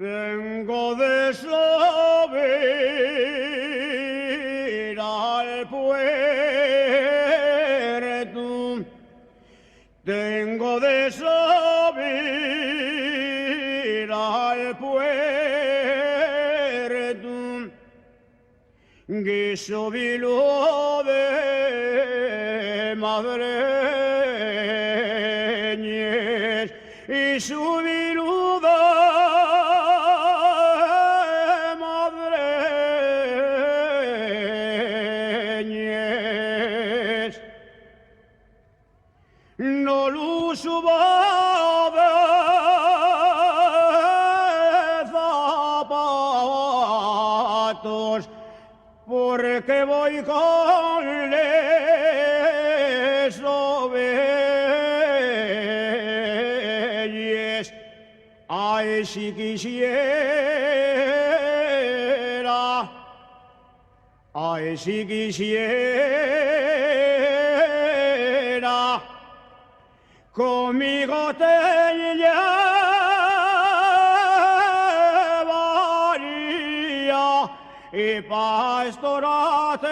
Tengo de subir al puerto, tengo de subir al puerto, guiso vilo de madreñes y su viluda madreñes. No lo suba de zapatos, porque voy con les ovelles. Ay, si quisiera, ay, si quisiera, conmigo te llevaría y pastorate